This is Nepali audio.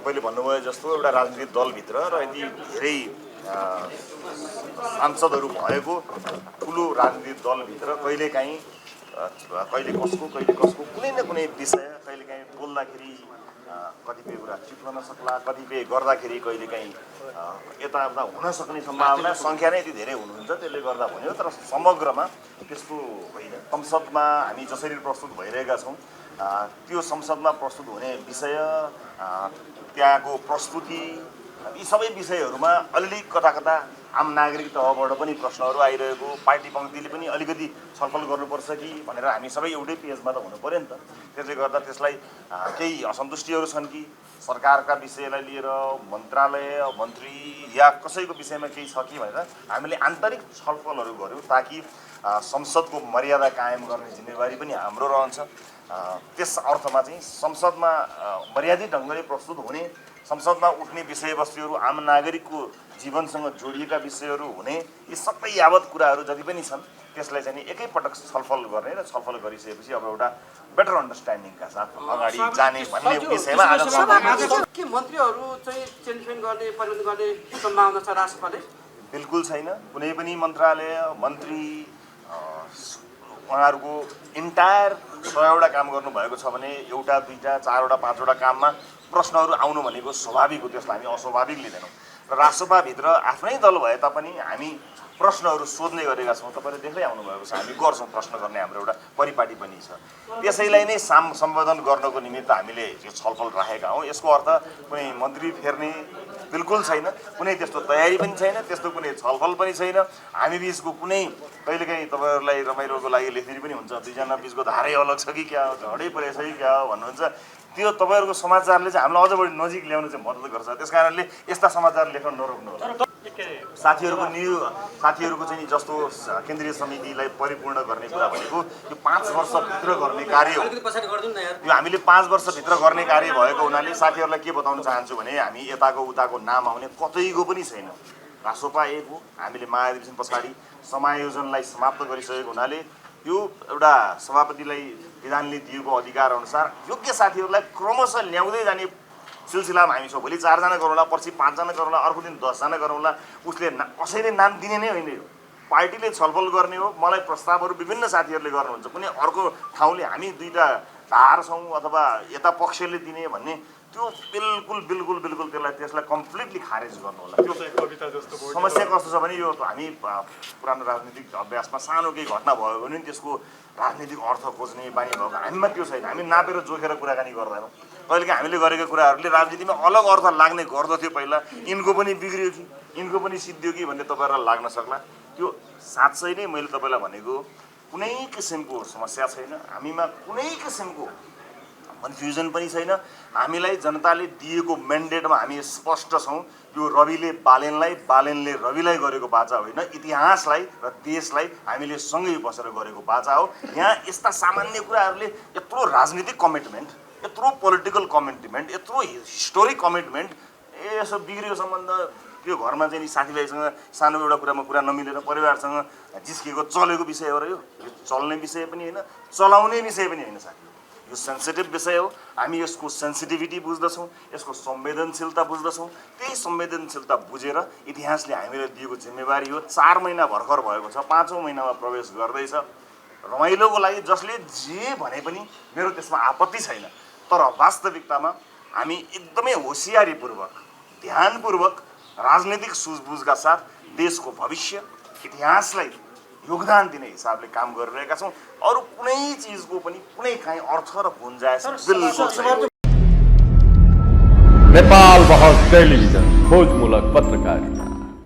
तपाईले भन्नुभयो जस्तो एउटा राजनीतिक दलभित्र र यदि धेरै सांसदहरू भएको ठुलो राजनीतिक दलभित्र कहिलेकाहीँ कहिले कसको कुनै न कुनै विषय कहिलेकाहीँ बोल्दाखेरि कतिपय कुरा चिप्लन सक्ला, कतिपय गर्दाखेरि कहिलेकाहीँ यताउता हुन सक्ने सम्भावना सङ्ख्या नै यति धेरै हुनुहुन्छ, त्यसले गर्दा भन्यो। तर समग्रमा त्यस्तो होइन। संसदमा हामी जसरी प्रस्तुत भइरहेका छौँ त्यो संसदमा प्रस्तुत हुने विषय, त्यहाँको प्रस्तुति, यी सबै विषयहरूमा अलिअलि कता आम नागरिक तहबाट पनि प्रश्नहरू आइरहेको, पार्टी पङ्क्तिले पनि अलिकति छलफल गर्नुपर्छ कि भनेर हामी सबै एउटै पेजमा त हुनु पऱ्यो नि त। त्यसले गर्दा त्यसलाई केही असन्तुष्टिहरू छन् कि सरकारका विषयलाई लिएर मन्त्रालय मन्त्री या कसैको विषयमा केही छ कि भनेर हामीले आन्तरिक छलफलहरू गऱ्यौँ ताकि संसदको मर्यादा कायम गर्ने जिम्मेवारी पनि हाम्रो रहन्छ। त्यस अर्थमा चाहिँ संसदमा मर्यादित ढङ्गले प्रस्तुत हुने, संसदमा उठ्ने विषयवस्तुहरू आम नागरिकको जीवनसँग जोडिएका विषयहरू हुने, यी सबै यावत कुराहरू जति पनि छन् त्यसलाई चाहिँ एकैपटक छलफल गर्ने र छलफल गरिसकेपछि अब एउटा बेटर अन्डरस्ट्यान्डिङका साथ अगाडि जाने भन्ने विषयमा आज के मन्त्रीहरू चाहिँ चेन्जमेन्ट गर्ने परिवर्तन गर्ने सम्भावना छ राष्ट्रपतिले? बिल्कुल छैन। कुनै पनि मन्त्रालय मन्त्री उहाँहरूको इन्टायर 100वटा काम गर्नुभएको छ भने एउटा दुईटा चारवटा पाँचवटा काममा प्रश्नहरू आउनु भनेको स्वाभाविक हो, त्यसलाई हामी अस्वाभाविक लिँदैनौँ। र राष्ट्रसभाभित्र आफ्नै दल भए तापनि हामी प्रश्नहरू सोध्ने गरेका छौँ। तपाईँले देख्दै आउनुभएको छ, हामी गर्छौँ, प्रश्न गर्ने हाम्रो एउटा परिपाटी पनि छ। त्यसैलाई नै सम्बोधन गर्नको निमित्त हामीले यो छलफल राखेका हौँ। यसको अर्थ कुनै मन्त्री फेर्ने बिल्कुल छैन, कुनै त्यस्तो तयारी पनि छैन, त्यस्तो कुनै छलफल पनि छैन। हामी बिचको कुनै कहिलेकाहीँ तपाईँहरूलाई रमाइलोको लागि लेख्ने पनि हुन्छ, दुईजना बिचको धारै अलग छ कि क्या हो, झगडै परेछ कि क्या हो भन्नुहुन्छ। त्यो तपाईँहरूको समाचारले चाहिँ हामीलाई अझ बढी नजिक ल्याउनु चाहिँ मद्दत गर्छ। त्यस कारणले यस्ता समाचार लेख्न नरोक्नु होला। साथीहरूको चाहिँ जस्तो केन्द्रीय समितिलाई परिपूर्ण गर्ने कुरा भनेको यो 5 वर्षभित्र गर्ने कार्य हो। यो हामीले 5 वर्षभित्र गर्ने कार्य भएको हुनाले साथीहरूलाई के बताउन चाहन्छु भने हामी यताको उताको नाम आउने कतैको पनि छैन। रासोपा एक हो। हामीले महाधिवेशन पछाडि समायोजनलाई समाप्त गरिसकेको हुनाले यो एउटा सभापतिलाई विधानले दिएको अधिकार अनुसार योग्य साथीहरूलाई क्रमशः ल्याउँदै जाने सिलसिलामा हामी छौँ। भोलि 4 जना गरौँला, पर्सि 5 जना गरौँला, अर्को दिन 10 जना गरौँला। उसले कसैले नाम दिने नै होइन, यो पार्टीले छलफल गर्ने हो। मलाई प्रस्तावहरू विभिन्न साथीहरूले गर्नुहुन्छ, कुनै अर्को ठाउँले हामी दुईटा धार छौँ अथवा यता पक्षले दिने भन्ने त्यो बिल्कुल त्यसलाई कम्प्लिटली खारेज गर्नु होला। त्यो समस्या कस्तो छ भने यो हामी पुरानो राजनीतिक अभ्यासमा सानो केही घटना भयो भने त्यसको राजनीतिक अर्थ खोज्ने बानी भएको, हामीमा त्यो छैन। हामी नापेर जोखेर कुराकानी गर्दैनौँ। कहिलेकाहीँ हामीले गरेको कुराहरूले राजनीतिमा अलग अर्थ लाग्ने गर्दथ्यो। पहिला यिनको पनि बिग्रियो कि यिनको पनि सिद्धियो कि भन्ने तपाईँहरूलाई लाग्न सक्ला। त्यो साँच्चै नै मैले तपाईँलाई भनेको कुनै किसिमको समस्या छैन, हामीमा कुनै किसिमको कन्फ्युजन पनि छैन। हामीलाई जनताले दिएको म्यान्डेटमा हामी स्पष्ट छौँ। यो रविले बालेनलाई, बालेनले रविलाई गरेको बाचा होइन, इतिहासलाई र देशलाई हामीले सँगै बसेर गरेको बाचा हो। यहाँ यस्ता सामान्य कुराहरूले यत्रो राजनीतिक कमिटमेन्ट, यत्रो पोलिटिकल कमिटमेन्ट, यत्रो हिस्टोरिक कमिटमेन्ट, यसो बिग्रियो सम्बन्ध, त्यो घरमा चाहिँ साथीभाइसँग सानो एउटा कुरामा कुरा नमिलेर परिवारसँग जिस्किएको चलेको विषय हो र यो चल्ने विषय पनि होइन, चलाउने विषय पनि होइन साथी। यो सेन्सिटिभ विषय हो। हामी यसको सेन्सिटिभिटी बुझ्दछौँ, यसको संवेदनशीलता बुझ्दछौँ। त्यही संवेदनशीलता बुझेर इतिहासले हामीलाई दिएको जिम्मेवारी हो। 4 महिना भर्खर भएको छ, 5औँ महिनामा प्रवेश गर्दैछ। रमाइलोको लागि जसले जे भने पनि मेरो त्यसमा आपत्ति छैन। तर वास्तविकतामा हामी एकदमै होसियारीपूर्वक, ध्यानपूर्वक, राजनीतिक सुझबुझका साथ देशको भविष्य, इतिहासलाई योगदान दिने हिसाबले काम गरिरहेका छौँ। अरू कुनै चिजको पनि कुनै काहीँ अर्थ र गुन्जाइस बिल्कुल छैन। नेपाल बहस टेलिभिजन खोजमूलक पत्रकारिता।